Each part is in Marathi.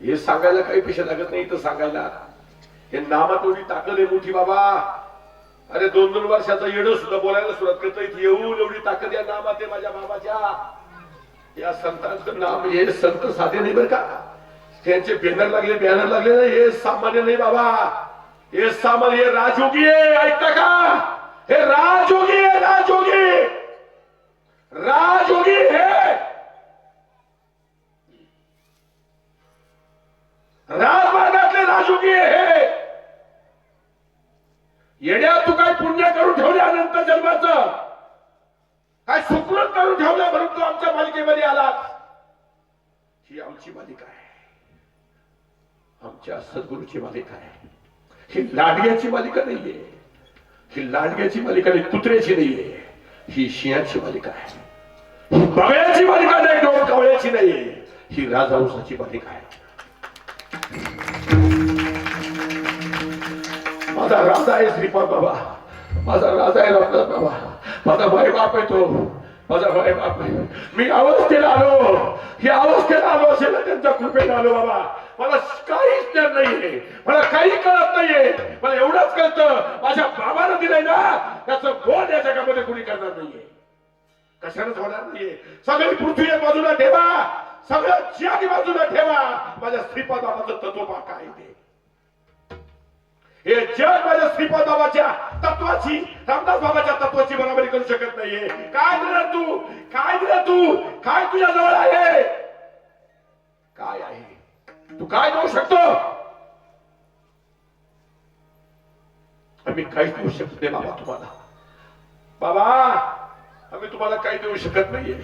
हे सांगायला काही पैसे लागत नाही तर सांगायला हे नामात एवढी ताकद आहे मोठी बाबा. अरे 2-2 वर्षाचा येडं सुद्धा बोलायला सुरुवात करता येते. एवढी ताकद या नामात आहे माझ्या बाबाच्या. या संतांचं नाम हे संत साधे नाही बरं का. त्यांचे बॅनर लागले ना हे सामान्य नाही बाबा. हे सामान्य हे राजयोगी आहे. ऐकता का. हे राजयोगी आहे. राजयोगी हे राजमार्गातले राजयोगी हे. येड्या तू काय पुण्य करून ठेवले अनंत जन्माचं. काय सुकृत करून ठेवलं म्हणून तू आमच्या मालिकेमध्ये आलास. ही आमची मालिका आहे. आमच्या सद्गुरूची मालिका आहे. ही लाडग्याची मालिका नाहीये. ही लाडग्याची मालिका नाही. कुत्र्याची नाहीये. ही शियाची मालिका आहे. ही बगळ्याची मालिका नाही. डोंकावळ्याची नाहीये. ही राजहंसाची मालिका आहे. माझा राजा आहे श्रीपाद बाबा. माझा राजा आहे रामदास बाबा. माझा भाई बाप आहे तो. माझा भाई बाप आहे. मी अवस्थेला आलो. ही अवस्थेला आलो असेल त्यांच्या कृपेने आलो बाबा. मला काहीच ज्ञान नाहीये. मला काही कळत नाहीये. मला एवढंच कळतं माझ्या बाबानं दिलंय ना त्याचं बोध या जगामध्ये कुणी करणार नाहीये. कशानंच होणार नाहीये. सगळी पृथ्वी बाजूला ठेवा. सगळं जग बाजूला ठेवा. माझ्या श्रीपाद बाबाचं तत्व पहा काय ते. हे जग माझ्या श्रीपाद बाबाच्या तत्वाची रामदास बाबाच्या तत्वाची बरोबरी करू शकत नाहीये. काय दिलं तू. काय तुझ्या जवळ आहे. काय आहे तू काय देऊ शकतो. आम्ही काहीच देऊ शकत नाही बाबा तुम्हाला. बाबा आम्ही तुम्हाला काही देऊ शकत नाहीये.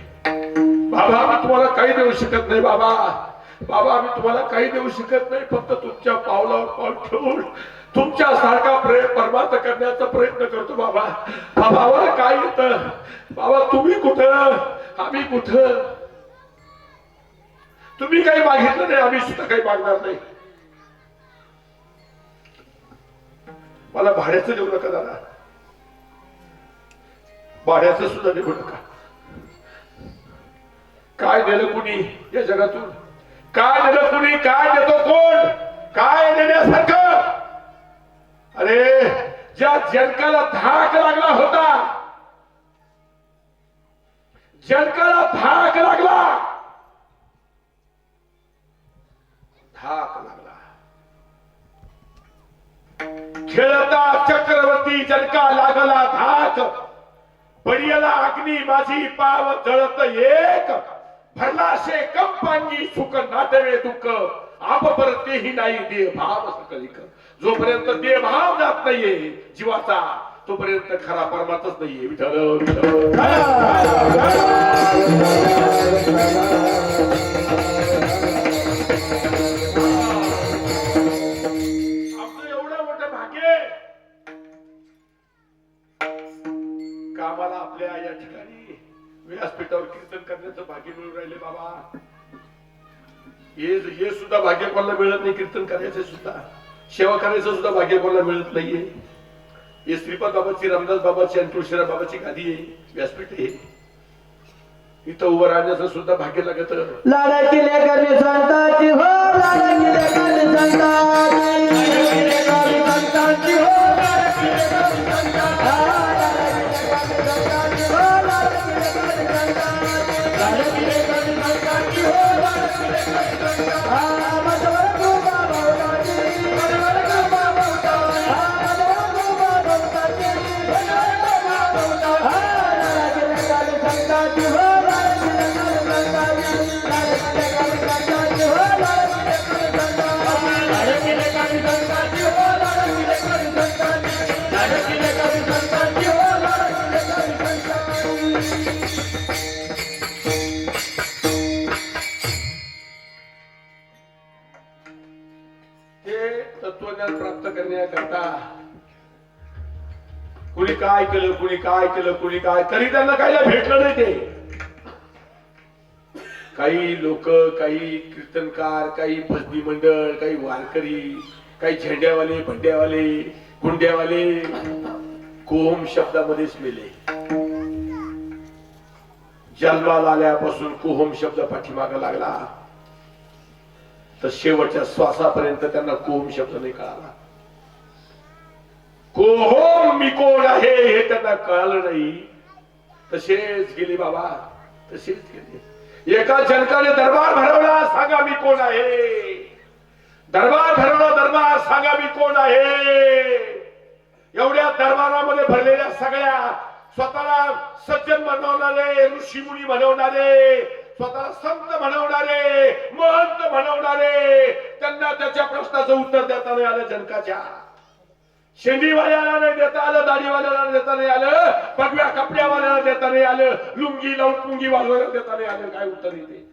बाबा आम्ही तुम्हाला काही देऊ शकत नाही. बाबा आम्ही तुम्हाला काही देऊ शकत नाही. फक्त तुमच्या पावलावर पाऊल ठेवून तुमच्या सारखा परमार्थ करण्याचा प्रयत्न करतो बाबा. बाबावर काय येतं. बाबा तुम्ही कुठं आम्ही कुठं. तुम्ही काही मागितलं नाही. आम्ही सुद्धा काही मागणार नाही. मला भाड्याचं देऊ नका दादा. भाड्याचं सुद्धा देऊ नका. काय दिलं कुणी या जगातून. काय दिलं कुणी. काय देतो कोण. काय देण्यासारखं. अरे ज्या जनकाला धाक लागला होता. जनकाला धाक लागला. खेळता चक्रवर्ती जनका लागला धाक. बडियाला अग्नी माझी पाव जळत एक. भरलाशे कंपांगी सुख नाटवे दुःख. आप परतेही नाही देह भाव सकलिक. जोपर्यंत देह भाव जात नाहीये जीवाचा तोपर्यंत खरा परमार्थच नाहीये. विठ्ठल विठ्ठल. आपलं एवढं मोठं भाग्य कामाला आपल्या या ठिकाणी व्यासपीठावर कीर्तन करण्याचं भाग्य मिळून राहिले बाबा. हे सुद्धा भाग्य कोणाला मिळत नाही. कीर्तन करायचं सुद्धा सेवा करायचं सुद्धा भाग्य कोणाला मिळत नाहीये. हे श्रीपाद बाबाची रामदास बाबाची आणि तुळशीराम बाबाची गादी आहे. व्यासपीठ आहे. इथं उभं राहण्याचं सुद्धा भाग्य लागत. लाडाची लेकरणी संताची हो. लाडाची लेकरणी संताची हो. तत्वज्ञान प्राप्त करण्याकरता कुणी काय केलं कुणी काय तरी त्यांना कायला भेटलं नाही. ते काही लोक काही कीर्तनकार काही भजनी मंडळ काही वारकरी काही झेंड्यावाले भंड्यावाले गुंड्यावाले कोहम शब्दामध्येच मेले. जन्माला आल्यापासून कोहम शब्द पाठीमागा लागला तर शेवटच्या श्वासापर्यंत त्यांना कोम शब्द नाही कळाला. कोहोम मी कोण आहे हे त्यांना कळालं नाही. तसेच गेली बाबा, तसेच गेली. एका जनकाने दरबार भरवला, सांगा मी कोण आहे. दरबार भरवला, दरबार सांगा मी कोण आहे. एवढ्या दरबारामध्ये भरलेल्या सगळ्या स्वतःला सज्जन बनवणारे, ऋषीमुनी बनवणारे, स्वतःला संत बनवणारे, महंत बनवणारे, त्यांना त्याच्या प्रश्नाचं उत्तर देता नाही आलं. जनकाच्या शेंडीवाल्याला नाही देता आलं, दाढीवाल्याला देता नाही आलं, पगव्या कपड्यावाल्याला देता नाही आलं, लुंगी लावून पुंगी वाजवायला देता नाही आलं. काय उत्तर येते.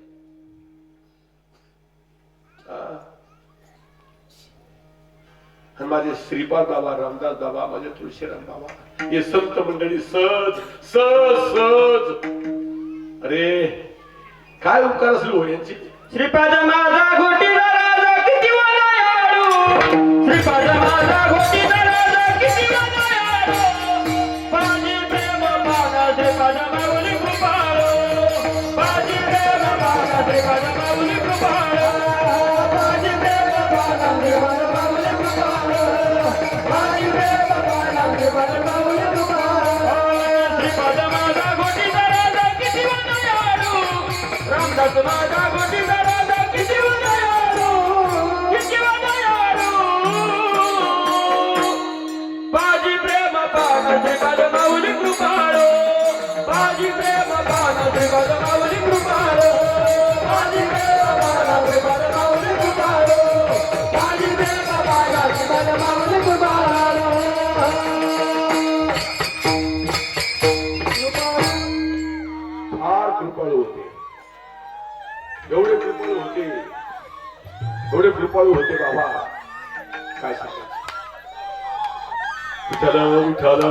माझे श्रीपाद बाबा, रामदास बाबा, माझे तुळशीराम बाबा, हे संत मंडळी सहज सहज सहज. अरे काय उपकार असलो हो यांची. श्रीपाद माझा घोटीचा राजा किती वनायाळू, श्रीपाद माझा घोटीचा राजा किती वनायाळू, माझी प्रेम पाना श्रीपाद माऊली कृपाळू, माझी प्रेम पाना श्रीपाद माऊली कृपाळू, माझी प्रेम पाना श्रीपाद माऊली कृपाळू, माझी प्रेम पाना श्रीपाद माऊली कृपाळू. श्रीपाद माझा घोटीचा राजा किती वनायाळू, रामदास माझा घोटीचा राजा किती वनायाळू, किती वनायाळू, माझी प्रेम पाना श्रीपाद माऊली कृपाळू, माझी प्रेम पाना श्रीपाद माऊली कृपाळू, माझी प्रेम पाना श्रीपाद माऊली कृपाळू, माझी प्रेम पाना श्रीपाद माऊली कृपाळू. फार कृपाळू होते. एवढे कृपाळू होते, एवढे कृपाळू होते बाबा, काय सांगा. विठ्ठल विठ्ठल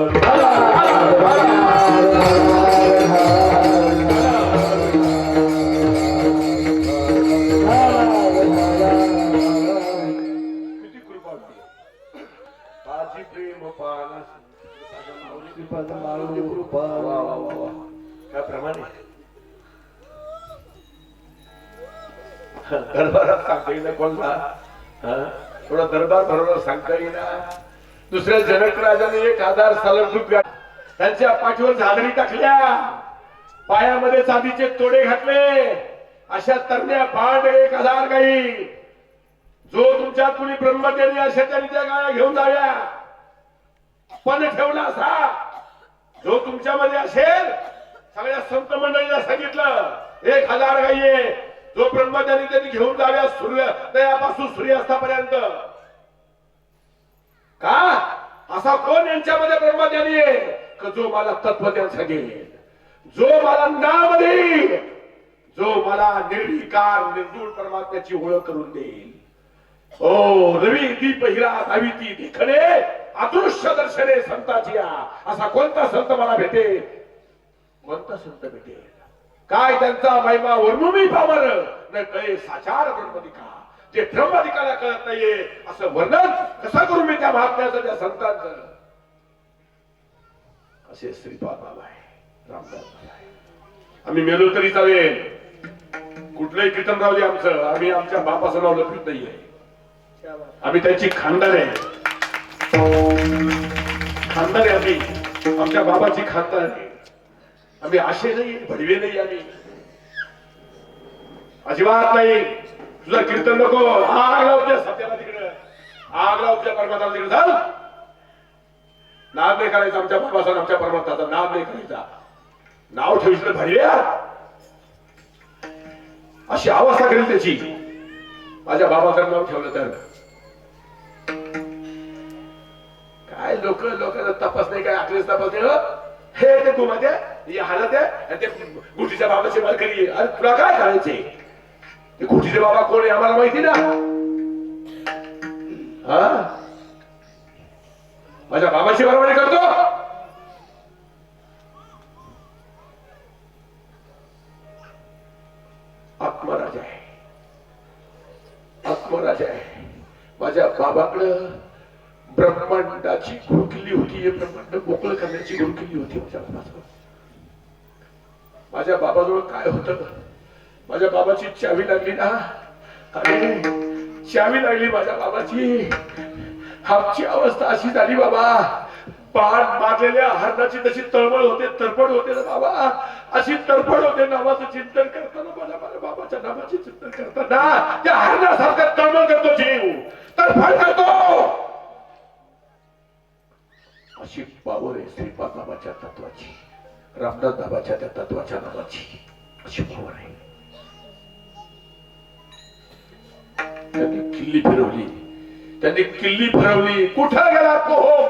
किती कृपा होती. माझी प्रेम पाना श्रीपाद माऊली कृपाळू. वा वा वा वा, काय प्रमाणे. दरबारात सांगता येईना कोणता, थोडा दरबार भरवला सांगता येईना. दुसऱ्या जनक राजाने 1000 सालूट त्यांच्या पाठीवर झाडरी टाकल्या, पायामध्ये चांदीचे तोडे घातले. अशा तरण्या भांड 1000 गाई. जो तुमच्यात कुणी ब्रह्मचारी असेल त्यांनी त्या गाया घेऊन जाव्या. पण ठेवला असा जो तुमच्यामध्ये असेल, सगळ्या संत मंडळीला सांगितलं 1000 गाई आहे, जो ब्रह्मचारी त्यांनी घेऊन जाव्या सूर्योदयापासून सूर्यास्तापर्यंत. का असा कोण यांच्यामध्ये ब्रह्मज्ञानी आहे का जो मला तत्वज्ञान सांगेल, जो मला नाम देईल, जो मला निर्विकार निर्दूर परमात्म्याची ओळख करून देईल. ओ रवी दीप हिरा दाविती देखणे अदृश्य दर्शने संताची. असा कोणता संत मला भेटेल, कोणता संत भेटेल. काय त्यांचा महिमा वर्णुमी पामर न कळे साचार ब्रह्मदिका. जे ब्रह्मदिकाला कळत नाहीये असं वर्णन कसं करू मी त्या महात्म्याचं, त्या संतांचं. असे श्रीपाद बाबा आहे, रामदास बाबा आहे. आम्ही मेलो तरी चालेल, कुठलंही कीर्तन राहू दे आमचं, आम्ही आमच्या बापाचं नाव लपवित नाहीये. आम्ही त्यांची खानदार आहे, खानदार आहे आम्ही, आमच्या बाबाची खानदार आहे. आम्ही आशे नाही, भडवे नाही, आम्ही अजिबात नाही. तुझं कीर्तन नको, आग लावत्या सत्याला तिकडे, आग लावत्या परमात्माला तिकडे. चाल, नाद नाही करायचा आमच्या बाबाचा, आमच्या परमात्माचा नाद नाही करायचा. नाव ठेवलं भडव्या, अशी अवस्था करेल त्याची. माझ्या बाबाचं नाव ठेवलं तर काय लोकांना तपास नाही, काय आपलेच तपास नाही. हे ते तू मध्ये हालत आहे, ते गुटीच्या बाबाची मालकरी. अरे तुला काय करायचे, ते गुटीचे बाबा कोण आहे आम्हाला माहिती ना. हा माझ्या बाबाची बरोबरी करतो. आत्मराजा आहे, आत्मराजा आहे. माझ्या बाबाकडं ब्रह्मांडाची गुरुकिल्ली होती, हे ब्रह्मांड मोकळं करण्याची गुरुकिल्ली होती माझ्या बाबाजवळ. माझ्या बाबाजवळ काय होतं, माझ्या बाबाची चावी लागली ना, अरे चावी लागली माझ्या बाबाची. आमची अवस्था अशी झाली बाबा, बाण मारलेल्या हरणाची तशी तळमळ होते, तरफड होते ना बाबा, अशी तरफड होते. नावाचं चिंतन करताना माझ्या बाबाच्या नावाचे चिंतन करताना त्या हरणासारखा तळमळ करतो जीव, तरफड करतो. अशी पावर आहे श्रीपाद बाबाच्या तत्वाची, रामदास बाबाच्या त्या तत्वाच्या नावाची अशी पावर आहे. त्यांनी किल्ली फिरवली. कुठं गेला कोहम,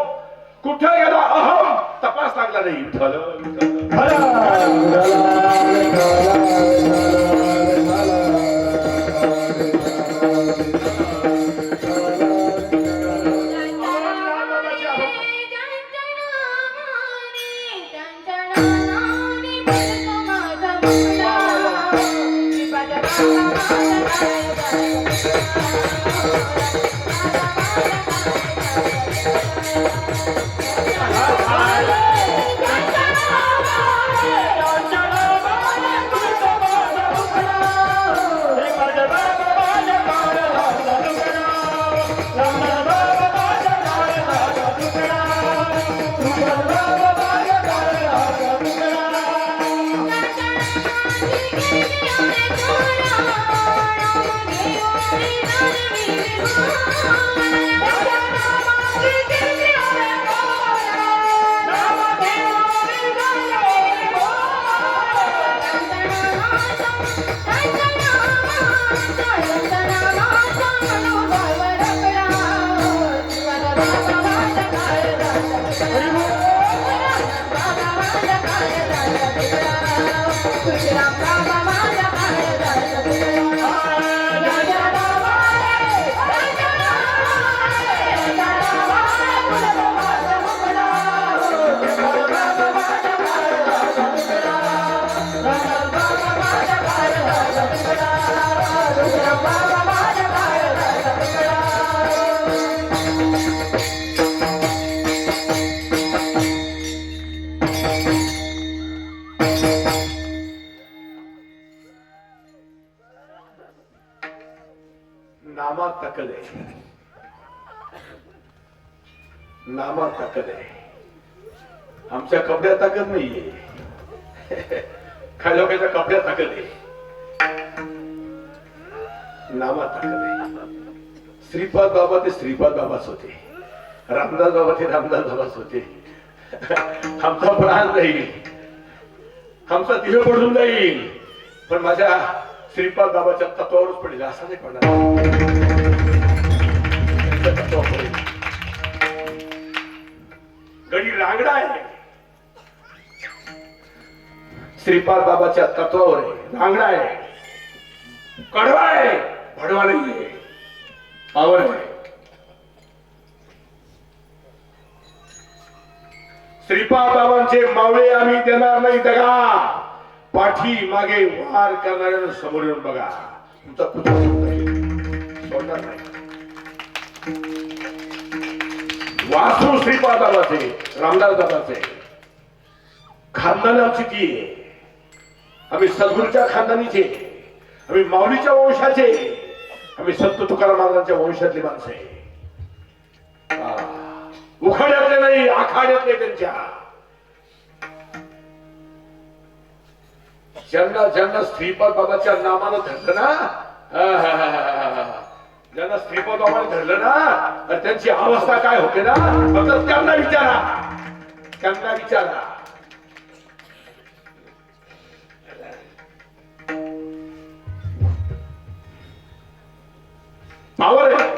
कुठं गेला अहम, तपास लागला नाही. नामात ताकद आहे, नामात ताकद आहे. आमच्या कपड्यात ताकद नाहीये, काही लोकांच्या कपड्यात ताकद आहे, नामात ताकद आहे. श्रीपाद बाबा ते श्रीपाद बाबाच होते, रामदास बाबा ते रामदास बाबाच होते. आमचा प्राण जाईल, आमचा देह पडून जाईल, पण माझ्या श्रीपाद बाबाच्या तत्वावरच पडेल, असं नाही पडणार. गडी रांगडा आहे, श्रीपाद बाबाच्या तत्वावर आहे, रांगडा आहे, कडवा आहे, भडवा नाहीये, पावर आहे. श्रीपाद बाबांचे मावळे आम्ही देणार नाही दगा. पाठी मागे वार करणाऱ्या समोर येऊन बघा, तुमचा पुतळा सोडणार नाही. वासू श्रीपाद बाबाचे, रामदास बाबाचे खानदान आमची ती आहे. आम्ही सद्गुरूच्या खानदानीचे, आम्ही माऊलीच्या वंशाचे, आम्ही संत तुकाराम महाराजांच्या वंशातली माणसं आहे. उखाड्यातले नाही, आखाड्यातले त्यांच्या. ज्यांना ज्यांना श्रीपाद बाबाच्या नामानं धरलं ना, ज्यांना श्रीपाद बाबाने धरलं ना, तर त्यांची अवस्था काय होते ना, फक्त त्यांना विचारा, त्यांना विचारा. पावर आहे.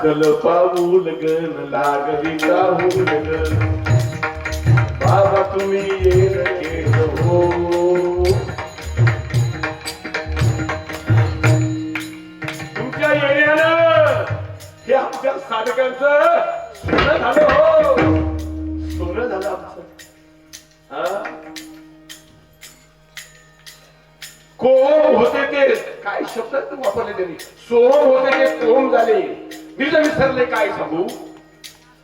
दाखल पाऊल गण लागली चाहूल गण बाबा तुम्ही येण केलं हो तुमच्या येण्यानं हे आमच्या साधकांचं सोनं झालं हो सोनं झालं आमचं हा कोम होते ते काय शब्द वापरले त्यांनी सोम होते ते कोम झाले मी तर विसरले काय सांगू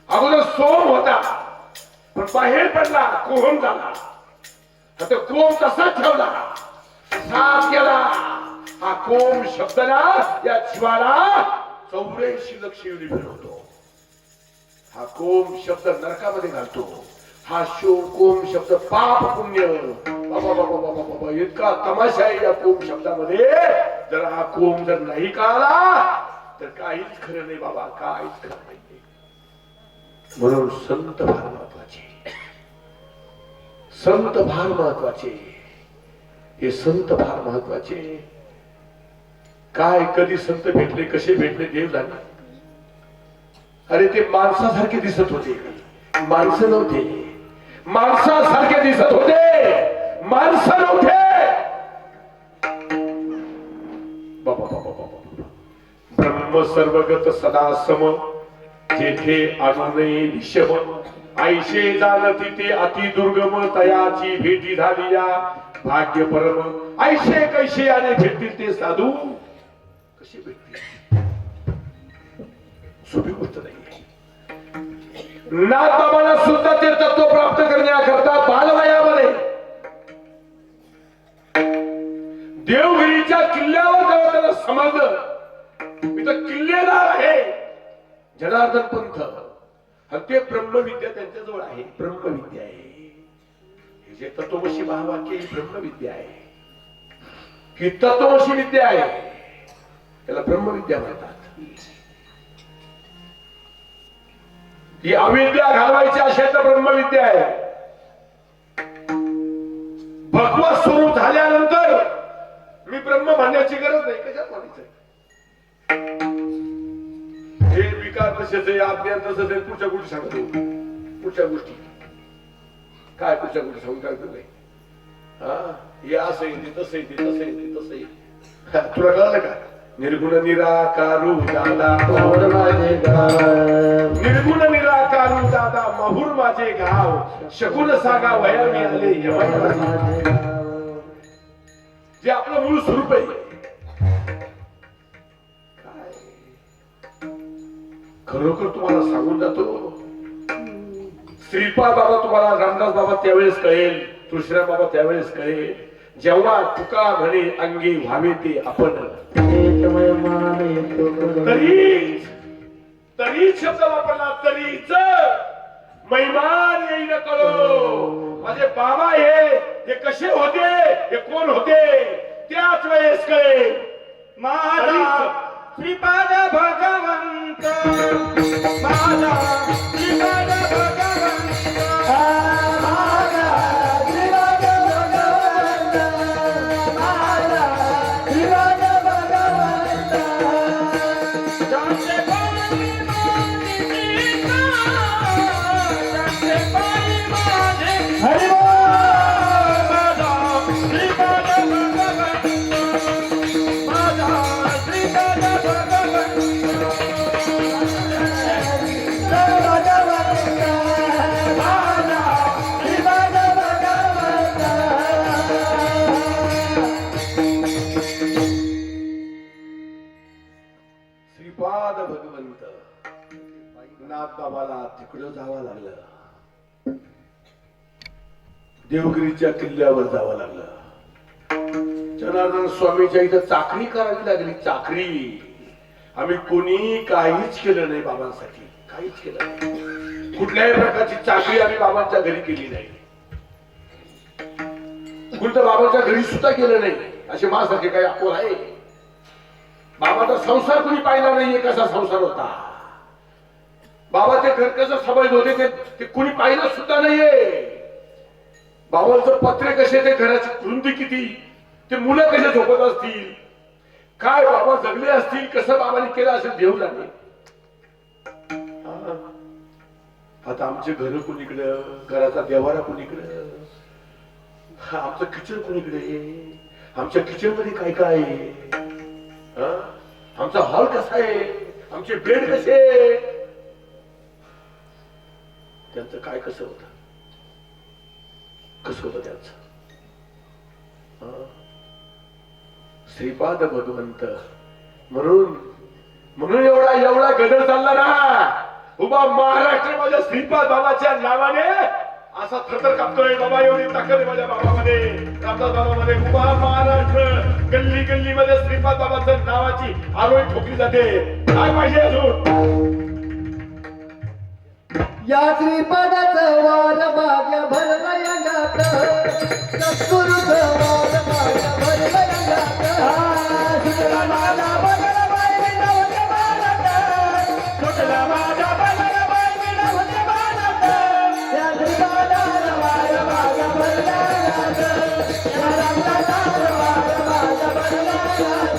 अगोदर सोम होता पण बाहेर पडला कोम झाला आता कोम तसाच ठेवला साफ केला हा कोम शब्द ना या जीवाला 84 लक्ष युनी फिरवतो हा कोम शब्द नरकामध्ये घालतो हा कोम शब्द पाप पुण्य बाबा बाबा बाबा बाबा इतका तमाशा आहे या कोम शब्दामध्ये जर हा कोम जर नाही कळाला तर काहीच खरं नाही बाबा काहीच खरं नाही म्हणून संत फार महत्वाचे संत फार महत्वाचे हे संत फार महत्वाचे काय कधी संत भेटले कसे भेटले देव जाणे अरे ते माणसासारखे दिसत होते माणसं नव्हते माणसासारखे दिसत होते माणसं नव्हते बाबा बाबा बाबा ब्रह्म सर्वगत सदा सम जेथे अनुनय विषम ऐशे जाण तिथे अति दुर्गम तयाची भेटी झाली या भाग्य परम ऐशे कैशे आले भेटतील ते साधू कसे भेटतील सोपी गोष्ट नाही नाथ बाबांना सुद्धा ते तत्व प्राप्त करण्याकरता बालवयामध्ये देवगिरीच्या किल्ल्यावर जेव्हा त्याला समजलं मी तर किल्लेदार आहे जनार्दन पंथ आणि ते ब्रह्मविद्या त्यांच्याजवळ आहे ब्रह्मविद्या आहे हे जे तत्वमशी महावाक्य ही ब्रह्मविद्या आहे ही तत्वमशी विद्या आहे त्याला ब्रह्मविद्या म्हणतात ही अविद्या घालवायची अशी तर ब्रह्मविद्या आहे भगवत स्वरूप झाल्यानंतर मी ब्रह्म म्हणण्याची गरज नाही कशात म्हणायचंय हे विकार तसेच आहे अज्ञान तसंच आहे पुढच्या गोष्टी सांगतो पुढच्या गोष्टी काय पुढच्या गोष्टी सांगून काय नाही हा हे असं येते तसं येते तसं येते तसं येते तुला कळलं का निर्गुण निराकारू दादा माहूर माझे गाव निर्गुण निराकारू दादा माहूर माझे गाव शकुन सागा वया मी आले जे आपलं मूळ स्वरूप आहे काय खरोखर तुम्हाला सांगून जातो श्रीपाद बाबा तुम्हाला रामदास बाबा त्यावेळेस कळेल तुळशीराम बाबा त्यावेळेस कळेल जेव्हा तुका म्हणे अंगी व्हावे ते आपण तरी शब्द वापरला तरीच महिमान येईल कळो माझे बाबा हे कसे होते हे कोण होते त्याच वेळेस कळे माझा श्रीपाद भगवंत माझा श्रीपाद भगवंत बाबाला तिकडं जावं लागलं देवगिरीच्या किल्ल्यावर जावं लागलं जनार्दन स्वामीच्या इथं चाकरी करावी लागली चाकरी आम्ही कोणी काहीच केलं नाही बाबांसाठी काहीच केलं नाही कुठल्याही प्रकारची चाकरी आम्ही बाबांच्या घरी केली नाही कुठं बाबांच्या घरी सुद्धा केलं नाही असे माझ्यासारखे काही अपोर आहे बाबाचा संसार कुणी पाहिला नाहीये कसा संसार होता बाबा ते घर कसं सांभाळत होते ते कुणी पाहिलं सुद्धा नाहीये बाबांचं पत्रे कसे ते घराची रुंदी किती ते मुलं कसे झोपत असतील काय बाबा जगले असतील कसं बाबांनी केलं असेल देव जाणे आता आमचे घर कुणीकडं, घराचा देवारा कुणीकडं, आमचं किचन कुणीकडे, आमच्या किचन मध्ये काय काय आहे, आमचा हॉल कसा आहे, आमचे बेड कसे, त्यांचं काय कसं होतं, कसं होतं त्यांचं. श्रीपाद भगवंत म्हणून म्हणून एवढा एवढा गदर चालला ना. उभा महाराष्ट्र माझ्या श्रीपाद बाबाच्या नावाने असा थरथर कापतोय. बाबा एवढी ताकद आहे माझ्या बाबामध्ये, रामदास बाबामध्ये. उभा महाराष्ट्र गल्ली गल्ली मध्ये श्रीपाद बाबाच्या नावाची आरोळी ठोकली जाते. काय पाहिजे अजून. या श्रीपादाचं वार भाग्य भरला अंगात, सद्गुरूचं वार भाग्य भरला अंगात. सुटला माझा बगला बाई विनवते मानत, सुटला माझा बगला बाई विनवते मानत. या श्रीपादाचं वार भाग्य भरला अंगात, या रामदासाचं वार भाग्य भरला अंगात.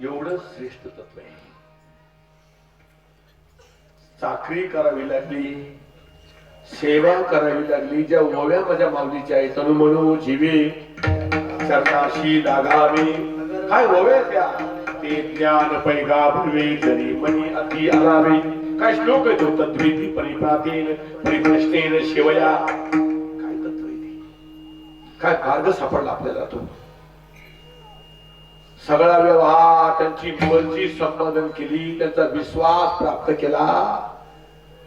एवढं श्रेष्ठ तत्व आहे. चाकरी करावी लागली, सेवा करावी लागली. ज्या ओव्या माझ्या माऊलीच्या आहेत, तनु म्हणू जीवे चरणाशी लागावे. काय ओव्या त्या, ते ज्ञान पैगा भरवे जरी मनी अति आलावे. काय श्लोक आहे तो, तद्विधी परिप्रातेन परिप्रश्नेन शिवया. काय तत्व आहे ते, काय मार्ग सापडला आपल्याला तो. सगळा व्यवहार त्यांची मर्जी संपादन केली, त्यांचा विश्वास प्राप्त केला,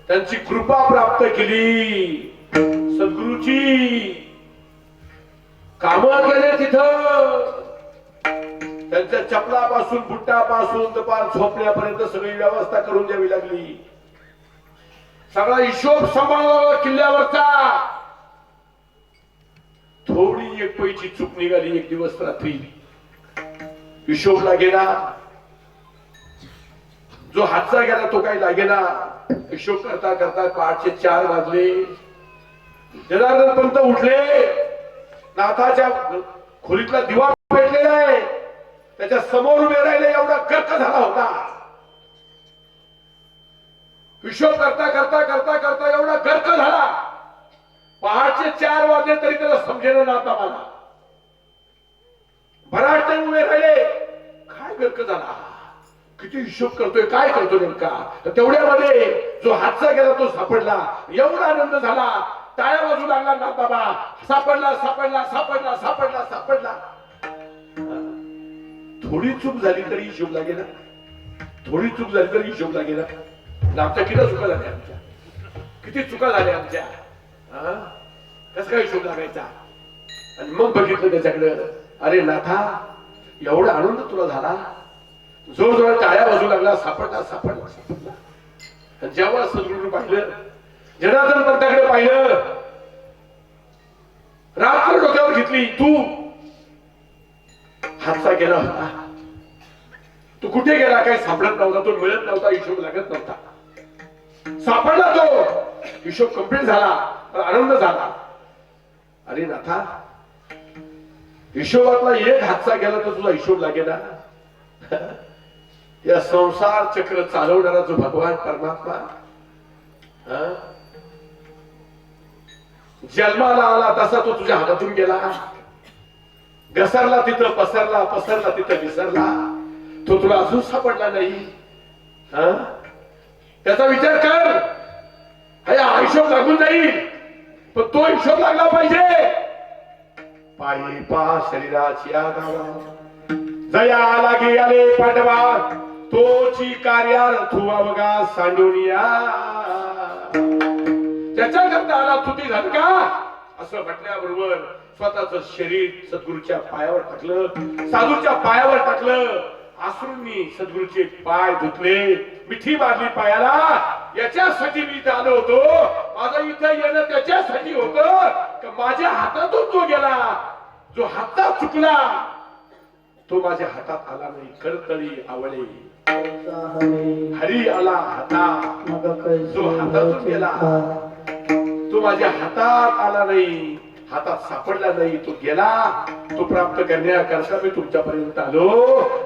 त्यांची कृपा प्राप्त केली, सद्गुरूची कामं केले तिथं. त्यांच्या चपलापासून बुट्टापासून दुपार झोपण्यापर्यंत सगळी व्यवस्था करून द्यावी लागली. सगळा हिशोब सांभाळावा किल्ल्यावरचा. थोडी एक पैची चूक निघाली एक दिवस रात्री, हिशोब लागेना. जो हातचा गेला तो काही लागेना. हिशोब करता करता पहाटे 4 वाजले. जनार्दन पंत उठले. नाथाच्या खोलीतला दिवा पेटलेला आहे, त्याच्या समोर उभे राहिले. एवढा गर्क झाला होता. हिशोब करता करता करता करता एवढा गर्क झाला. पहाटे 4 वाजले तरी त्याला समजेना नाथा मला. भराट उभे राहिले. काय गर्क झाला, किती हिशोब करतोय, काय करतो नेमका. तेवढ्यामध्ये जो हातचा गेला तो सापडला. एवढा आनंद झाला, टाळ्या वाजू लागला ना बाबा. सापडला सापडला सापडला सापडला सापडला. थोडी चूक झाली तरी हिशोब लागेना, थोडी चूक झाली तरी हिशोब लागेना. आमच्या किती चुका झाल्या, आमच्या किती चुका झाल्या आमच्या. कस काय हिशोब लागायचा. आणि मग बघितलं त्याच्याकडे, अरे नाथा एवढा आनंद तुला झाला. जोर जोरात टाळ्या वाजू लागला. सापडला सापडला सापडला. जेव्हा सद्गुरूने पाहिलं, जनार्दन पंताकडे पाहिलं, रात्र डोक्यावर घेतली. तू हातचा गेला होता, तू कुठे गेला, काही सापडत नव्हता, तो मिळत नव्हता, हिशोब लागत नव्हता. सापडला तो, हिशोब कंप्लीट झाला, आनंद झाला. अरे नाथा, हिशोबातला एक हातचा गेला तर तुझा हिशोब लागेना. या संसार चक्र चालवणारा जो भगवान परमात्मा जन्माला आला तसा तो तुझ्या हातातून गेला. घसरला तिथं पसरला, पसरला तिथं विसरला. तो तुला अजून सापडला नाही. त्याचा विचार कर. हा हिशोब लागून जाईल, पण तो हिशोब लागला पाहिजे. पायी पा शरीराची आगावा, जया लागे आले पांडवा, तोची कार्यार्थ अवघा सांडूनिया. त्याच्याकरता आला तुती झालं का असं म्हटल्याबरोबर स्वतःच शरीर सद्गुरूच्या पायावर टाकलं, साधूच्या पायावर टाकलं. आसरूंनी सद्गुरूचे पाय धुतले, मिठी मारली पायाला. याच्यासाठी मी इथं आलो होतो. माझं इथं येणं त्याच्यासाठी होतं की माझ्या हातातून तो गेला, जो हातात चुकला तो माझ्या हातात आला नाही. करतळी आवळे हरी आला हातात, जो हातातून गेला तो माझ्या हातात आला नाही. हातात सापडला नाही, तो गेला. तो प्राप्त करण्याकरता मी तुमच्यापर्यंत आलो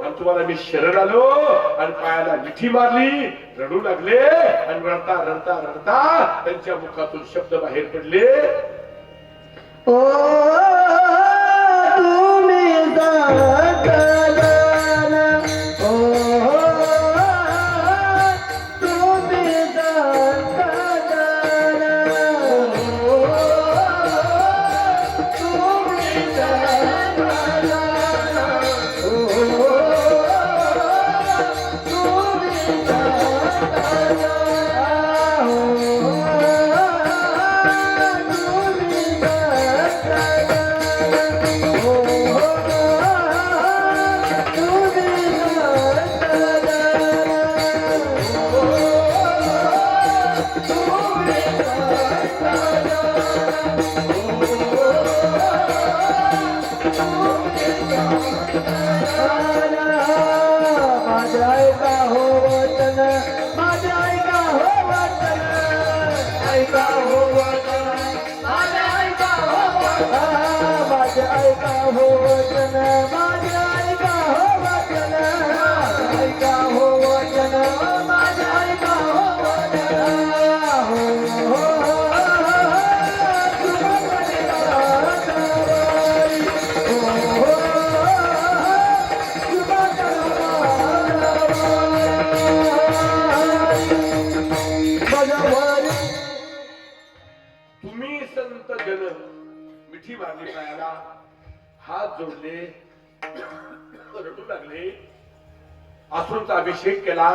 आणि तुम्हाला मी शरण आलो आणि पायाला मिठी मारली. रडू लागले आणि रडता रडता रडता त्यांच्या मुखातून शब्द बाहेर पडले. ओ तुम्ही जाताना, ओ तुम्ही जाताना, ओ तुम्ही जाताना, ओ तुम्ही जाताना, माझ्या ऐका हो वचन, माझ्या ऐका हो वचन, ऐका हो वचन, माझ्या ऐका हो वचन, माझ्या ऐका हो वचन, माझ्या ऐका हो वचन, ऐका हो वचन, माझ्या ऐका हो वचन. तुम्ही संत जन मिठी मारली पायाला, हात जोडले, रडू लागले, असूनचा अभिषेक केला.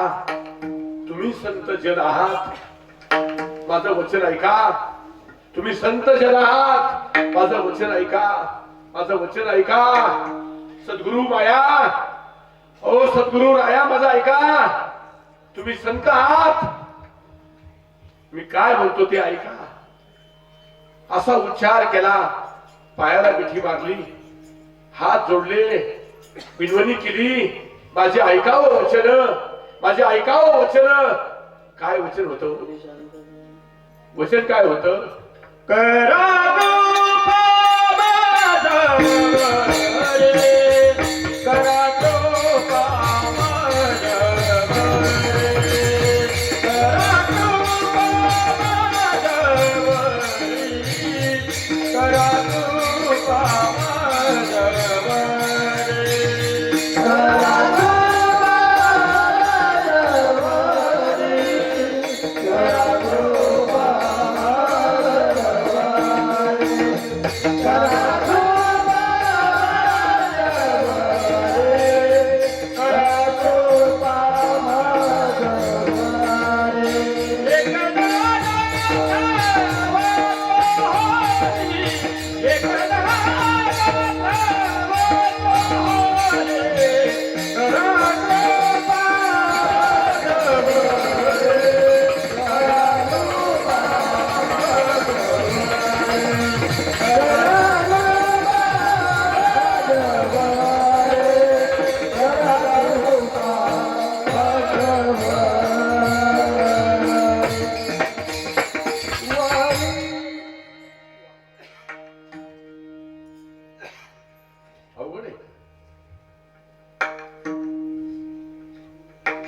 तुम्ही संत जन आहात, माझं वचन ऐका. तुम्ही संत जन आहात, माझं वचन ऐका, माझं वचन ऐका. सद्गुरु माया, ओ सद्गुरु राया, माझं ऐका. तुम्ही संत आहात, मी काय बोलतो ते ऐका. असा उच्चार केला, पायाला मिठी मारली, हात जोडले, विनवणी केली. माझे ऐकावं वचन, माझे ऐकावं वचन. काय वचन होतं? वचन काय होतं? करा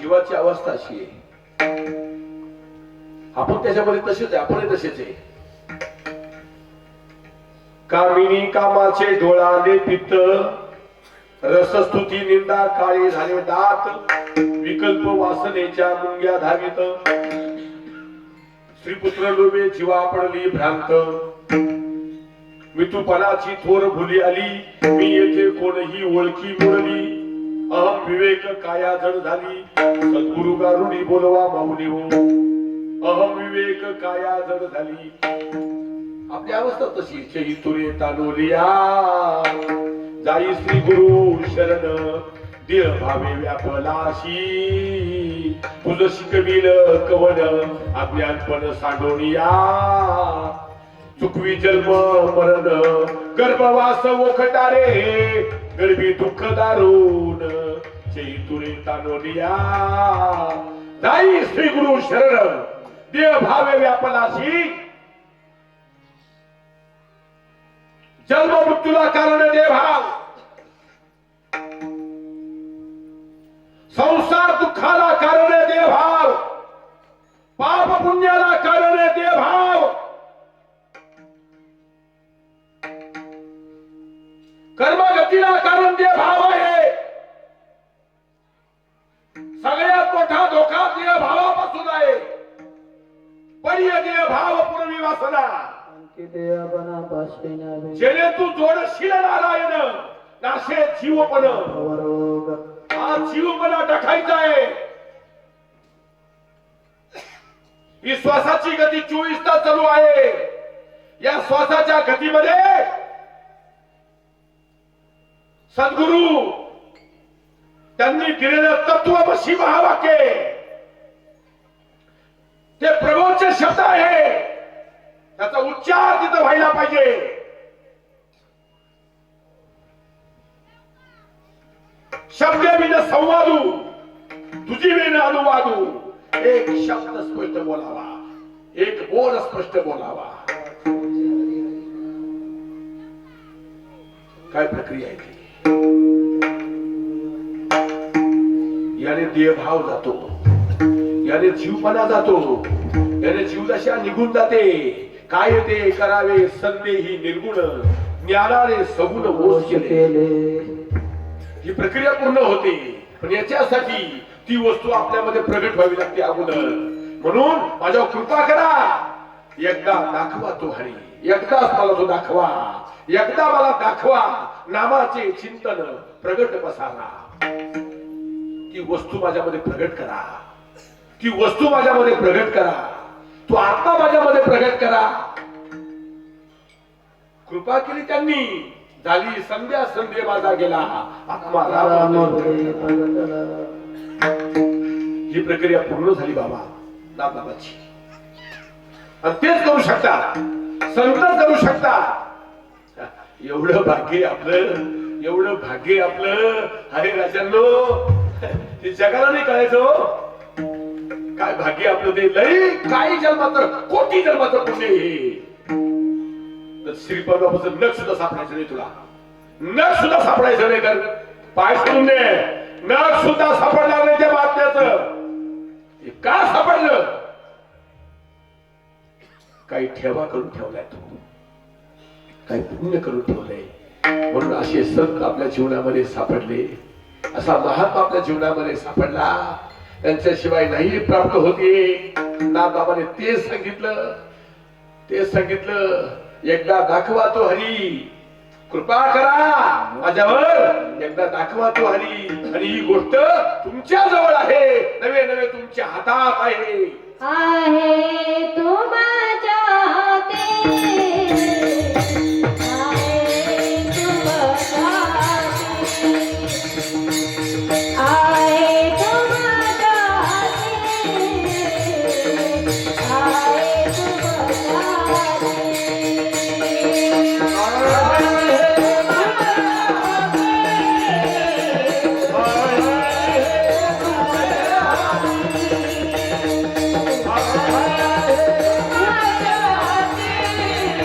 जीवाची अवस्था अशी आहे. आपण त्याच्यामध्ये तसेच आहे, आपण तसेच आहे. कामिनी कामाचे डोळाले पित्त, रसस्तुती निंदा काळे झाले दात, विकल्प वासनेच्या मुंग्या धावित, श्रीपुत्र लोभे जीवा पडली भ्रांत, मितुपणाची थोर भुली आली, मी येथे कोणही ओळखी मोडली, अहम विवेक काया जड झाली, सद्गुरु गारुडी बोलवा माऊली हो, अहम विवेक काया जड झाली. आपली अवस्था तशी चैतुरे तानोलिया, जाई श्री गुरु शरण, देह भावे व्यापलाशी, तुझ शिकविल कवन अज्ञानपण सांडोनिया, चुकवी जन्म मरण गर्भवास ओखटारे, गर्भी दुःख दारुण चैतुरे तानोनिया, जाई श्री गुरु शरण, देह भावे व्यापलाशी. मृत्यूला कारण दे भाव, संसार दुःखाला कारण दे भाव, पाप पुण्याला कारण दे भाव, कर्मगतीला कारण दे भाव आहे. सगळ्यात मोठा धोका देह भावापासून आहे. पण देह भाव पूर्वी वासना जेणे तू जोडशील नारायण नाशे जीवपण. हा जीवपणा टाकायचा आहे. ही श्वासाची गती 24 तास चालू आहे. या श्वासाच्या गतीमध्ये सद्गुरु त्यांनी दिलेलं तत्वमसी महावाक्य ते प्रभूचे शब्द आहे. त्याचा उच्चार तिथं व्हायला पाहिजे. शब्द बिन संवादू तुझी बिन अनुवादू. एक शब्द स्पष्ट बोलावा, एक बोल स्पष्ट बोलावा. काय प्रक्रिया आहे ती? याने देहभाव जातो, याने जीवपणा जातो, याने जीवदशा निघून जाते. काय ते करावे संदेही निर्गुण, ज्ञानाने सगुण बोध केले. ही प्रक्रिया पूर्ण होते. पण याच्यासाठी ती वस्तू आपल्यामध्ये प्रगट व्हावी लागते अगोदर. म्हणून माझ्यावर कृपा करा. एकदा दाखवा तो हरी, एकदाच मला तो दाखवा, एकदा मला दाखवा नामाचे चिंतन प्रगट बसावा. ती वस्तू माझ्यामध्ये प्रगट करा, ती वस्तू माझ्यामध्ये प्रगट करा, तो आत्मा माझ्यामध्ये प्रगट करा. कृपा केली त्यांनी. झाली संध्या, संध्या माझा गेला आत्मा राम. ही प्रक्रिया पूर्ण झाली बाबा नामबाबाची. आणि तेच करू शकतात, संत करू शकतात. एवढं भाग्य आपलं, एवढं भाग्य आपलं. अरे राजांनो, ते जगाला नाही कळायचं काय भाग्य आपलं. ते लई काही जन्माचं, कोटी जन्माचं पुण्य हे. तर श्रीपाद बाबाचं नख सुद्धा सापडायचं नाही तुला. नख सुद्धा सापडायचं नाही. तर पाय सोडून दे, नख सुद्धा सापडणार नाही त्या बातम्याचं. का सापडलं? काही ठेवा करून ठेवलाय तू, काही पुण्य करून ठेवलंय. म्हणून असे संत आपल्या जीवनामध्ये सापडले, असा महात्मा आपल्या जीवनामध्ये सापडला. त्यांच्याशिवाय नाही प्राप्त होते. नाथबाबाने तेच सांगितलं, तेच सांगितलं. एकदा दाखवा तो हरी, कृपा करा माझ्यावर. एकदा दाखवा तो हरी. आणि ही गोष्ट तुमच्या जवळ आहे, नवे नवे तुमच्या हातात आहे. तो माझ्या हाती, तो माझ्या हाती, तो माझ्या हाती, तो माझ्या हाती.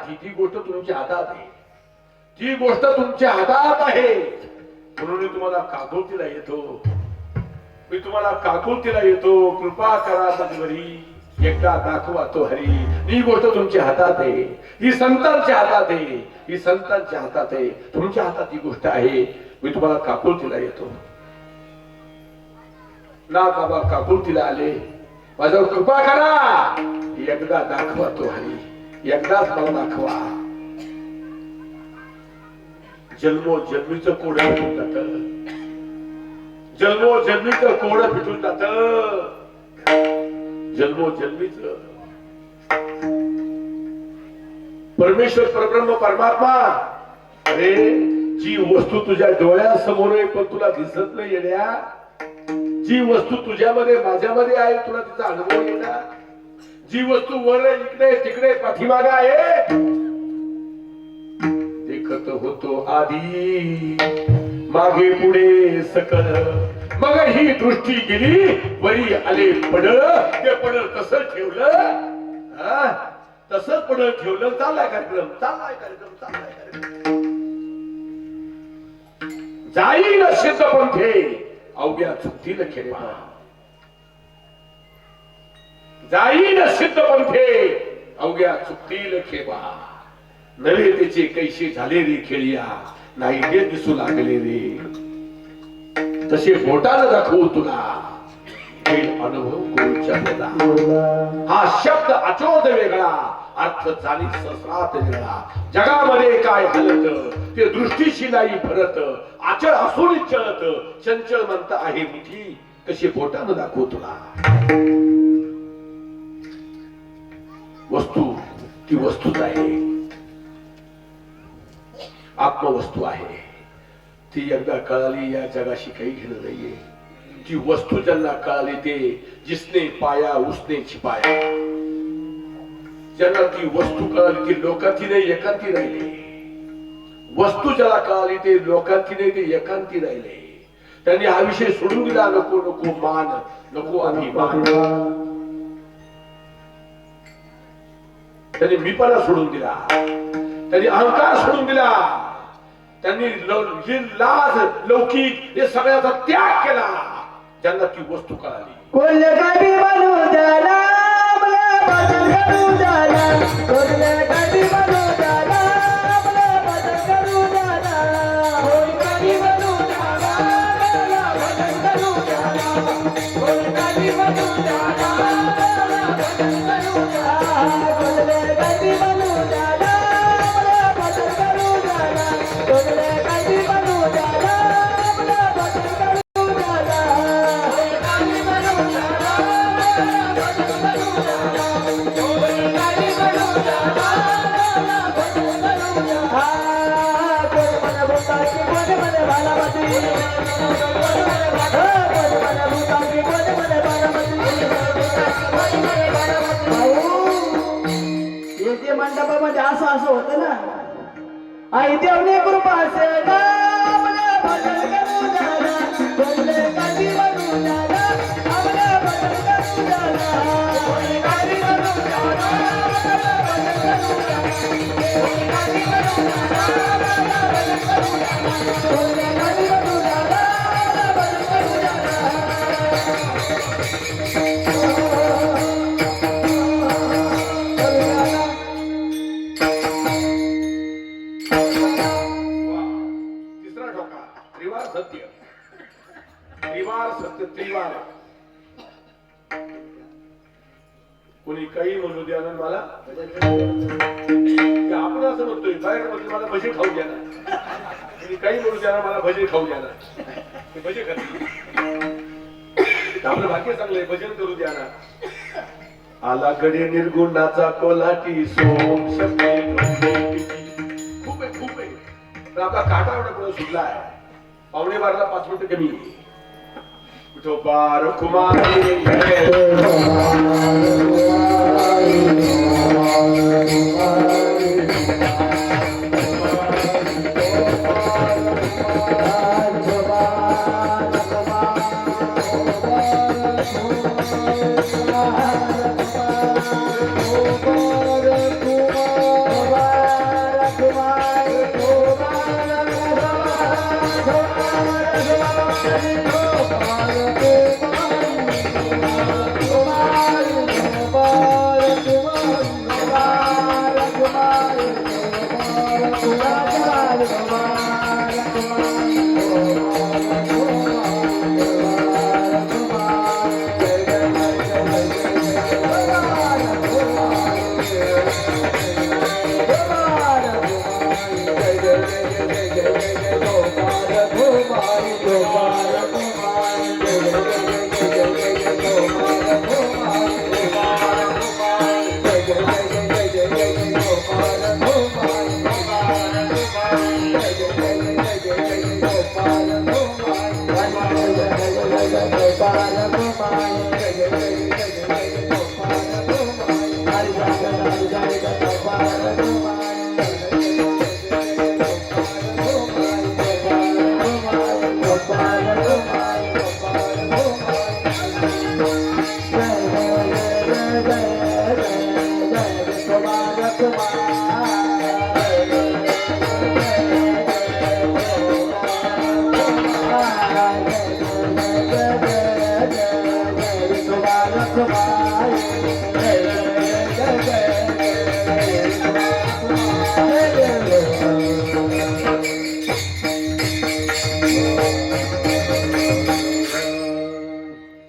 नाही, ती गोष्ट तुमच्या हातात आहे. ती गोष्ट तुमच्या हातात आहे. म्हणून मी तुम्हाला काकुळतीला येतो. मी तुम्हाला काकुळतीला येतो. कृपा करा मजवरी, एकदा दाखवा तो हरी. ही गोष्ट तुमच्या हातात आहे. ही संतांच्या हातात आहे. ही संतांच्या हातात आहे. तुमच्या हातात ही गोष्ट आहे. मी तुम्हाला काकुळतीला येतो. ना बाबा काकुळतीला आले, माझ्यावर कृपा करा. एकदा दाखवा तो हरी. एकदाच मला दाखवा. जन्मोजन्मीचं कोड फिटून जात. जन्मोजन्मीचं कोड फिटून जात. जन्मोजन्मीच परमेश्वर परब्रह्म परमात्मा. अरे जी वस्तू तुझ्या डोळ्यासमोर आहे पण तुला दिसत नाही येण्या, जी वस्तू तुझ्यामध्ये माझ्यामध्ये आहे तुला तिचा अनुभव येणार. जी वस्तू वर इकडे तिकडे पाठीमागा आहे, देखत होतो आधी मागे पुढे सकल. मग ही दृष्टी गेली वरी आले पडळ. ते पडळ तसंच ठेवलं. तसंच पडळ ठेवलं. चाललाय कार्यक्रम, चाललाय कार्यक्रम, चाललाय कार्यक्रम. जाईल सिद्ध पंथे अवघ्या चुकतील खेळा. जाईन सिद्ध पंथे अवघ्या चुकतील खेबा. नवे त्याचे कैसे झाले रे खेळिया, नाही ते दिसू लागले रे. तसे बोटानं दाखवू तुला अनुभव गुरुच्या बोला. हा शब्द अचोद वेगळा, अर्थ जाणीव सहस्रात वेगळा. जगामध्ये काय हलत ते दृष्टीशी नाही भरत. आचळ असून चलत चंचल म्हणता आहे मिठी, कशी बोटानं दाखवू तुला. वस्तू ती वस्तूच आहे. आत्मवस्तू आहे. ती एकदा कळाली या जगाशी काही घेणं नाहीये. ती वस्तू ज्यांना कळाली ते जिसने पाया उसने छिपाया. ज्यांना ती वस्तू कळाली ती लोकांती नाही एकांती राहिले. वस्तू ज्याला कळाली ते लोकांती नाही ते एकांती राहिले. त्यांनी हा विषय सोडून दिला. नको नको मान, नको अभिमान. त्यांनी मीपणा सोडून दिला. त्यांनी अहंकार सोडून दिला. त्यांनी लाज लौकिक हे सगळ्याचा त्याग केला. ज्यांना ती वस्तू कळाली. कोल्हे गाडी बनू द्याला, मला बदल करू द्याला. कोल्हे गाडी बनू द्याला, मला बदल करू द्याला. कोल्हे गाडी बनू द्याला, मला बदल करू द्याला. कोल्हे गाडी बनू द्याला, मला बदल करू द्याला. कोल्हे गाडी बनू द्याला, मला बदल करू द्याला. कोल्हे गाडी बनू द्याला, मला बदल करू द्याला. मंडपामध्ये असं असं होतं ना. आई देवने कृपा सेना आम्हाला बदल करू द्याला. कोल्हे गाडी बनू द्याला, आम्हाला बदल करू द्याला. कोल्हे गाडी बनू द्याला, आम्हाला बदल करू द्याला. कोल्हे गाडी बनू द्याला, आम्हाला बदल करू द्याला. कोल्हे गाडी बनू द्याला, आम्हाला बदल करू द्याला. तिसरा ठोका त्रिवार सत्य. त्रिवार सत्य त्रिवार. कोणी काही म्हणू द्या ना मला. आपण असं म्हणतोय बाहेर मध्ये मला भजे खाऊ द्या ना. कोणी काही म्हणू द्या ना मला भजे खाऊ द्या ना. ते भजे खातील. आपलं भाग्य चांगलंय. भजन करू द्या ना. आला गडे निर्गुणाचा कोल्हाटी सोम शब्दे खूप आहे खूप आहे. पण आपला काटा एवढा पुढे सुटलाय. 11:15 5 मिनिटं कमी. विठोबा कुमारी कुमार गोपाल गोमाय जय जय जय जय जय गोपाल गोमाय हरि जय जय जय गोपाल गोमाय जय जय जय गोपाल गोमाय गोपाल गोमाय जय जय जय जय गोपाल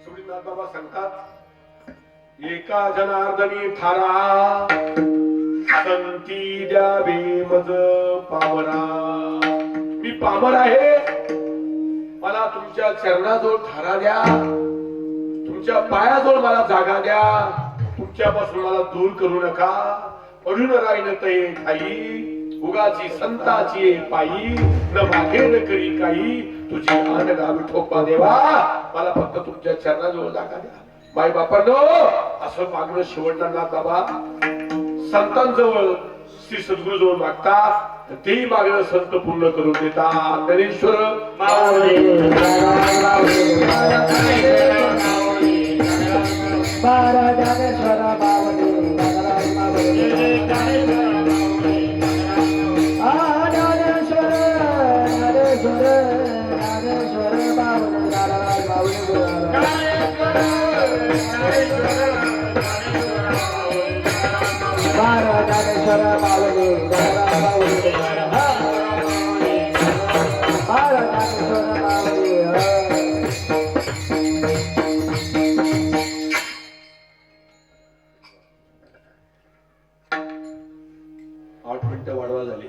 सुडीनाथ बाबा सांगतात एका जनार्दनी थारा संती द्यावे मज पामरा. मी पामर आहे, मला तुमच्या चरणाजवळ थारा द्या, तुमच्या पायाजवळ मला जागा द्या, तुमच्यापासून मला दूर करू नका. अडून राहीन ते ठाई उगाची संताची पायी न मागे न करी काही तुझी आन गावी ठोपा देवा. मला फक्त तुमच्या चरणाजवळ जागा द्या. माय बापांनो असं मागणं शेवटला ना बाबा संतांजवळ श्री सद्गुरूजवळ मागतात, तेही मागणं संत पूर्ण करून देतात. ज्ञानेश्वर वाढवा झाली.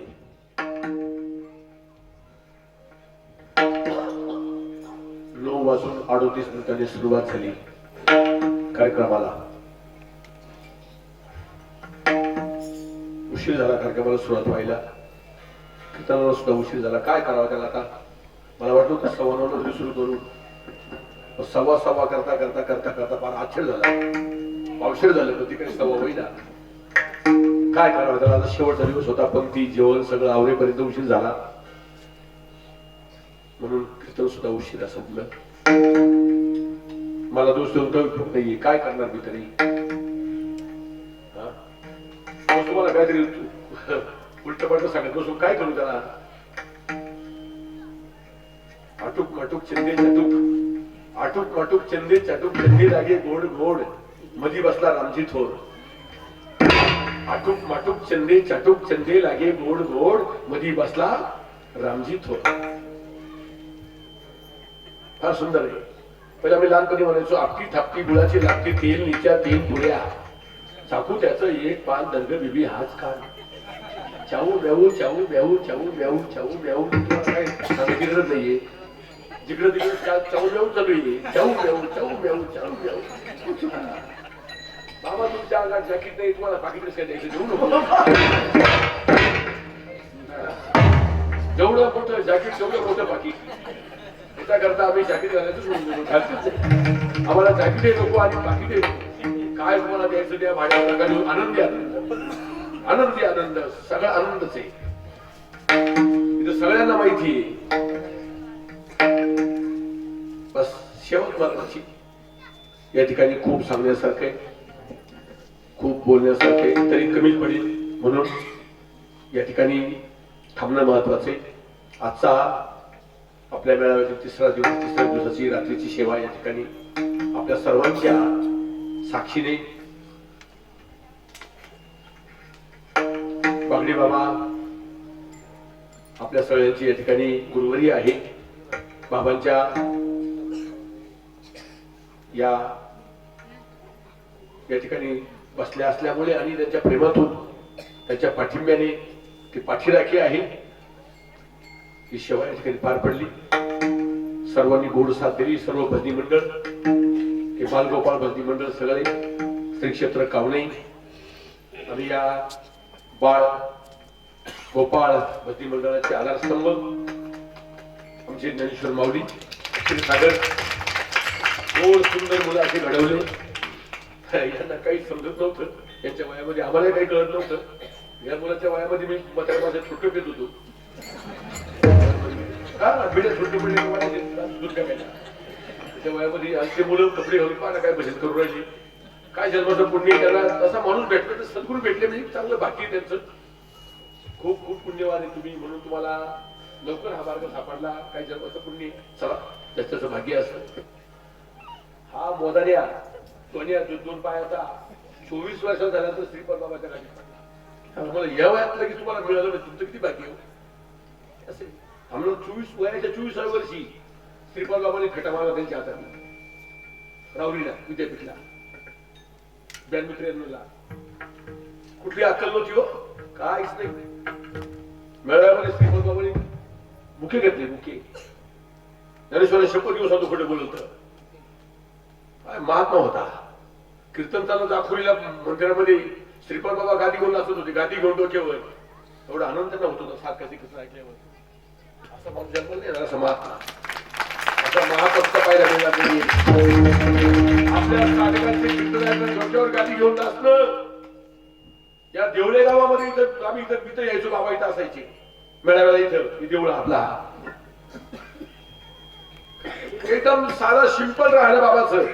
9:38 सुरुवात झाली कार्यक्रमाला. उशीर झाला कार्यक्रमाला सुरुवात व्हायला, कीर्तनाला सुद्धा उशीर झाला. काय करावं त्याला आता? मला वाटलं होतं 9:15 सुरू करू, 9:15 करता करता करता करता फार आश्चर्य झाला, पावशीर झालं. कधी काही 9:15 होईना. काय करावं त्याला? आता शेवटचा दिवस होता, पंक्ती जेवण सगळं आवरेपर्यंत उशीर झाला, म्हणून कीर्तन सुद्धा उशीर संपलं. मला दोस्त नाहीये, काय करणार मी तरी? तुम्हाला काहीतरी उलट पलट सांगत बसून काय करू त्याला? आटूक माटूक चंदे चटूक, आटूक माटूक चंदे चटूक, चंदी लागे गोड गोड, मधी बसला रामजी थोर. आटूक माटूक चंदे चटूक, चंदे लागे गोड गोड, मधी बसला रामजी थोर. फार सुंदर आहे. पहिला मी लहानपणी म्हणायचो आपटी थापटी गुळाची लागती तेल निच्या 3 पुऱ्या, चाकू त्याचं एक पान दर्ग बिबी हाच कान. चाऊ ब्याऊ चाऊ ब्याऊ चाऊ ब्याऊ चाऊ ब्याऊ. काय सांगायची गरज नाहीये, जिकडे तिकडे चाऊ ब्याऊ चालू आहे. चाऊ ब्याऊ चाऊ ब्याऊ चाऊ ब्याऊ. बाबा तुमच्या अंगात जॅकेट नाही, तुम्हाला पाकिटच काय द्यायचं? देऊ नको. जेवढं मोठं जॅकेट तेवढं मोठं पाकिट. त्याच्याकरता आम्ही जॅकेट घालायचंच म्हणून आम्हाला जॅकेट नको आणि पाकिटे नको. काय तुम्हाला द्यायचं द्या, भाड्या प्रकारे आनंदी आनंद, आनंदी आनंद, सगळा आनंदच आहे. इथं सगळ्यांना माहिती आहे. बस शेवट महत्वाची. या ठिकाणी खूप सांगण्यासारखं आहे, खूप बोलण्यासारखं आहे, तरी कमीच पडेल म्हणून या ठिकाणी थांबणं महत्वाचं आहे. आजचा आपल्या मेळाव्याची तिसऱ्या दिवसाची रात्रीची सेवा या ठिकाणी आपल्या सर्वांच्या साक्षीने बागडे बाबा आपल्या सगळ्यांची या ठिकाणी गुरुवारी आहे. बाबांच्या या ठिकाणी बसल्या असल्यामुळे आणि त्यांच्या प्रेमातून, त्यांच्या पाठिंब्याने ती पाठीराखी आहे. ही सेवा या ठिकाणी पार पडली. सर्वांनी गोड साथ दिली. सर्व भजनी मंडळ, हे बालगोपाळ भजनी मंडळ सगळे, श्री क्षेत्र कावणे आणि या बाळ गोपाळ भजनी मंडळाचे आधारस्तंभ आमचे ज्ञानेश्वर माऊली, श्री सागर गोड सुंदर मुलं असे घडवले. यांना काही समजत नव्हतं, यांच्या वयामध्ये आम्हाला काही कळत नव्हतं. या मुलाच्या वयामध्ये मी माझ्या छोटे पेत होतो. बिड्या छोटे दूध टाकायला. त्याच्या वयामध्ये आमचे मुलं कपडे घालून पाहणं काय भजन करू राहिली. काय जन्माचं पुण्य त्याला तसा माणूस भेटला तर सद्गुरू भेटले म्हणजे चांगलं भाग्य त्यांचं. खूप खूप पुण्यवान आहे तुम्ही, म्हणून तुम्हाला लवकर हा मार्ग सापडला. काय जन्माचं पुण्य चला त्याचं भाग्य असतं. हा मोदान्या सोनिया दोन पायाचा 24 वर्षाचा झाल्यानंतर श्रीपाद बाबाच्या गाठी पडला. तुम्हाला या वयात की तुम्हाला मिळालं म्हणजे तुमचं किती भाग्य हो. असे आम्हाला 24व्या वर्षी श्रीपाद बाबाने खटा मारला त्यांच्या हातात रावरीला विद्यापीठला 92-93 ला. कुठली अक्कल नव्हती हो, काहीच नाही. मेळाव्यामध्ये श्रीपाद बाबाने मुखे घेतले. मुखे ज्ञानेश्वर शपथ दिवसात खोटे बोलत. महात्मा होता. कीर्तन चालू दाखवलेल्या मंदिरामध्ये श्रीपाद बाबा गादी घेऊन नाचत होते. गादी घेऊन डोक्यावर. एवढा आनंद त्यांना होत होता सारखं कीर्तन ऐकल्यावर. असं मला जन्म नाही असं महात्मा, असा महाभक्त पाहिला गेला नाही. आपल्या साधकांचे कीर्तन डोक्यावर गादी घेऊन नाचणं. या देवळे गावामध्ये इथं आम्ही इथं यायचो. बाबा इथं असायचे मेळाव्याला. इथं देवळा आपला एकदम साधा सिंपल राहिलं बाबाचं.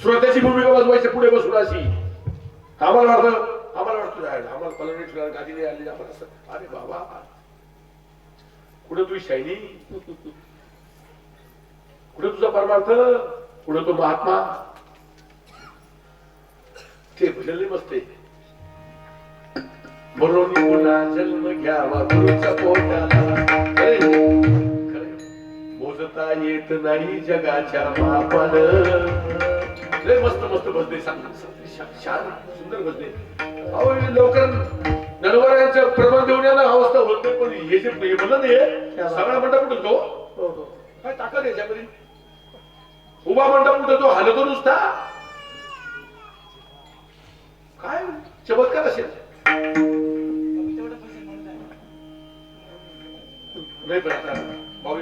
श्रोत्याची भूमिका बसवायची पुढे बसून अशी. आम्हाला वाटतं राहिलं. आम्हाला पलवणी गादी नाही आली. आम्हाला असं अरे बाबा कुठं तू शायनी, कुठं तुझा परमार्थ, कुठं तो महात्मा. ते भजन मस्त आहे. म्हणून पुन्हा जन्म घ्यावा गुरुच्या पोटाला. मोजता येत नाही जगाच्या मापान. लय मस्त मस्त भजने सांगतात. छान सुंदर भजने. अहो लवकर नरवरायांचं प्रमाण देऊन याला अवस्था होत नाही. पण हे जे म्हणलं नाही सगळा मंडप उठतो. काय ताकद आहे याच्यामध्ये. उभा मंडप उठतो हालतो नुसता. काय चमत्कार असेल. नाही पण आता बाबा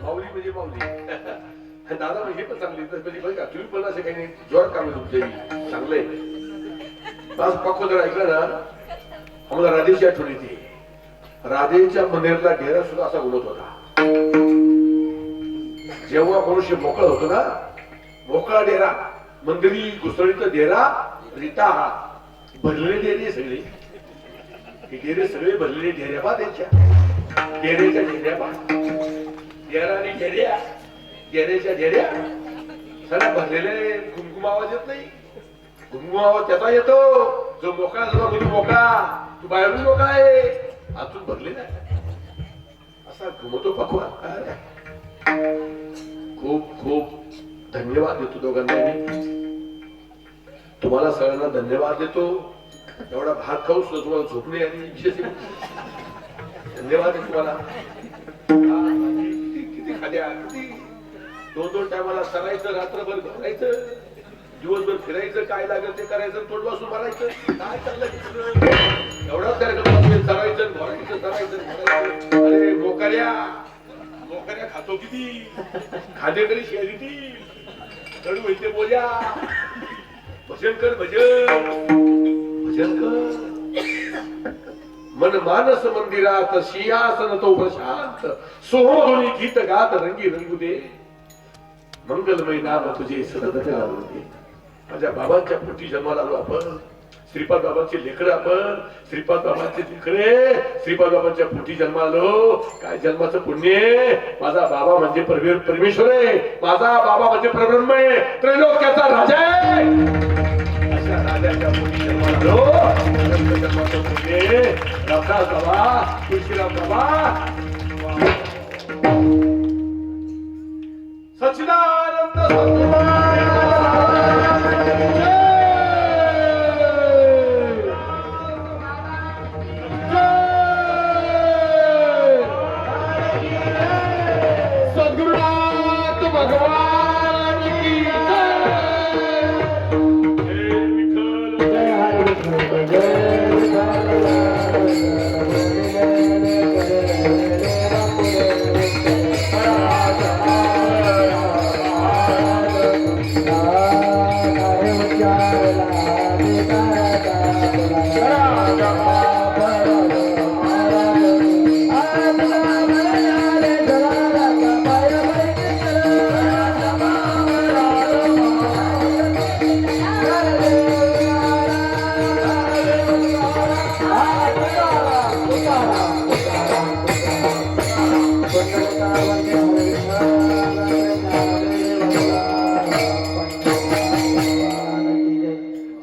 माऊली म्हणजे माऊली. दादा हे पण चांगली बघ का तुम्ही पण असे काही नाही. जोर काम तुमचे चांगले. आज पक्क जर ऐकलं ना आम्हाला राधेची आठवण येते. राधेच्या मंदिरातला ढेरा सुद्धा असा घुमत होता. जेव्हा मनुष्य मोकळा होतो ना, मोकळा डेरा मंदिरी घुसळीचा डेरा रिता हा भरलेले डेरे सगळे. डेरे सगळे भरलेले ढेऱ्या बा त्यांच्या डेरेच्या ढेऱ्या बा. डेरा आणि ढेऱ्या डेरेच्या ढेऱ्या सगळ्या भरलेले. घुमघुम आवाज येत नाही. घुमघुम आवाज त्याचा येतो जो मोकळा झाला. म्हणजे मोकळा तू बाहेरून मोकळा आहे. आतून भरलेला असा घुमतो पकवा. खूप खूप धन्यवाद देतो दोघांना. तुम्हाला सगळ्यांना धन्यवाद देतो. एवढा भात खाऊ सुद्धा तुम्हाला झोप नाही आणि विशेष धन्यवाद आहे तुम्हाला. किती खाद्या किती 2-2 टायमाला सरायचं, रात्रभर घालायचं, दिवसभर फिरायचं, काय लागेल ते करायचं, तोंड वासून मारायचं. काय चाललंय एवढाच कार्यक्रम चरायचं, भरायचं, चरायचं. अरे मोकऱ्या खातो किती, खादे तरी शेअर किती, कडू होते बोल्या. भजन कर, भजन कर. मन मानस मंदिरात सिंहासन तो प्रशांत, सोहमधुनी गीत गात रंगी रंगू दे. मंगलमय नाम तुझे सतत गाऊ दे. माझ्या बाबांच्या पोटी जन्माला आलो आपण. श्रीपाद बाबांचे लेकरं आपण. श्रीपाद बाबांचे लेकरे श्रीपाद बाबांच्या पोटी जन्मालो. काय जन्माचं पुण्य. माझा बाबा म्हणजे परमेश्वर आहे. माझा बाबा म्हणजे परब्रह्म आहे. त्रैलोक्याचा राजा आहे. अशा राजाच्या पोटी जन्मालो. जन्माचं पुण्य. रामदास बाबा, तुळशीराम बाबा, सच्चिदानंद सद्गुरू सद्गुरुनाथ भगवान की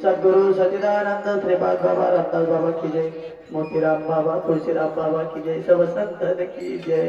सद्गुरु सच्चिदानंद श्रीपाद बाबा, रामदास बाबा की जय. मोतीराम बाबा, तुळशीराम बाबा की जय. सब संतन की जय.